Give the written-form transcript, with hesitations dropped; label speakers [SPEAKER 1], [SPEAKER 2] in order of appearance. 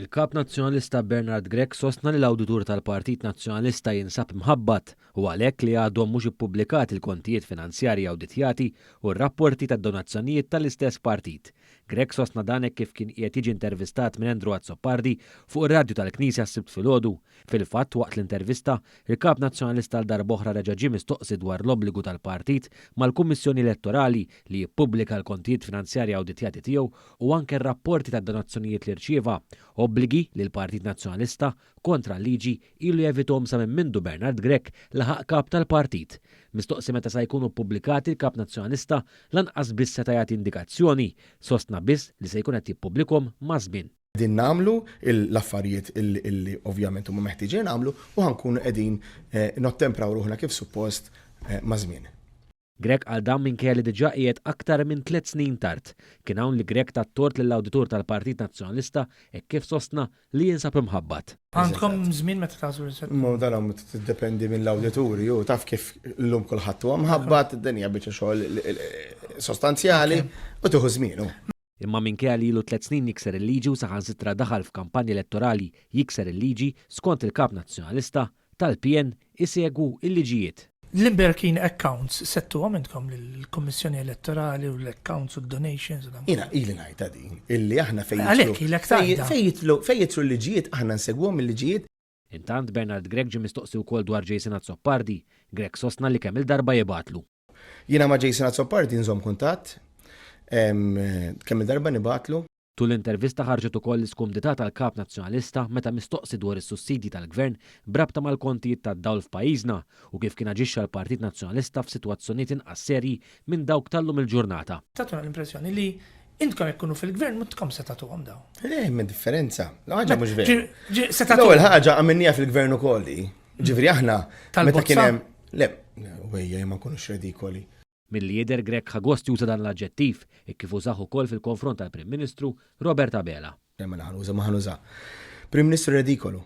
[SPEAKER 1] Il-Kap Nazzjonalista Bernard Grech sostna li l-Awditur tal-Partit Nazzjonalista jinsab mħabbat u għalhekk li għadhom mhux ippubblikati l-kontijiet finanzjarji awditjati u r-rapporti tad-donazzjonijiet tal-istess partit. Grech sostna danek kif kien qiegħed jiġi intervistat minn Andrew Azzopardi fuq ir-radju tal-Knisja s-Sibt filgħodu. Fil-fatt waqt l-intervista, il-Kap Nazzjonalista l-darb'oħra reġa' ġie mistoqsi dwar l-obbligu tal-partit mal-Kummissjoni Elettorali li jippubblika l-kontijiet finanzjarji awditjati tiegħu u anke r-rapporti tad-donazzjonijiet li rċieva, obbligi li l-Partit Nazzjonalista kontra l-liġi ilu jevitom sa minn mindu Bernard Grech laħaq kap tal-partit. Mistoqsi meta se jkunu pubblikati l-Kap Nazzjonalista lanqas biss seta' jagħti indikazzjoni, sostna biss li se jkun qed jippubblikhom ma' żmien.
[SPEAKER 2] Din namlu l-affarijiet illi ovvjament huma meħtieġin nagħmlu u ħankunu qegħdin nottempraw ruħna kif suppost ma' żmien.
[SPEAKER 1] Grech għal dan minkejja li diġà qiegħed aktar minn 3 snin tard. Kien hawn li Grech tat-tort lill-Awditur tal-Partit Nazzjonalista e kif sostna li jinsab imħabbat.
[SPEAKER 3] Għandkom żmien meta tażu riżett?
[SPEAKER 2] Dan tiddependi mill-awdituri u taf kif llum kulħadd huwa mħabbat id-dinja biċċa xogħol sostanzjali u tieħu żmienu.
[SPEAKER 1] Imma minkejja li ilu 3 snin jikser il-liġi u saħansitra daħal f'kampanja elettorali jikser il-liġi skont il-Kap Nazzjonalista tal-PN isegwu il-liġijiet.
[SPEAKER 3] L-Imberkin accounts settu għamintkom l-Kommissjoni Elettorali u l-accounts u donations.
[SPEAKER 2] Jina ili ngħidha din illi aħna
[SPEAKER 3] Għalhekk ilek tajda.
[SPEAKER 2] fejjitlu l-liġijiet aħna nsegwhom il-liġijiet.
[SPEAKER 1] Intant Bernard Grech ġie mistoqsi wkoll dwar Jason Azzopardi, Grech sostna li kemm il-darba jibatlu.
[SPEAKER 2] Jiena ma' Jason Azzopardi nżomm kuntatt, kemm il-darba nibatlu.
[SPEAKER 1] Tul l-intervista ħarġet ukoll l-iskumdità tal-Kap Nazzjonalista meta mistoqsi dwar is-sussidji tal-Gvern brabta mal-kontijiet tad-dawl f'pajjiżna u kif kien aġixxa l-Partit Nazzjonalista f'sitwazzjonijiet inqas serji minn dawk tal-lum il-ġurnata.
[SPEAKER 3] Tatuna l-impressjoni li intkom jekk kunu fil-Gvern mutkom se tagħtuhom daw.
[SPEAKER 2] Minn differenza. Ħaġa mhux veru.
[SPEAKER 3] L-ewwel
[SPEAKER 2] ħaġa għamilniha fil-Gvern ukoll. Ġifieri aħna meta kien hemm wejja ma nkunux redikoli.
[SPEAKER 1] Mill-lieder Grech ħagost juża dan l-aġġettiv kif użaħ ukoll fil-konfront tal-Prim Ministru Robert Abela.
[SPEAKER 2] Ma ħanuża. Prim Ministru redikolu.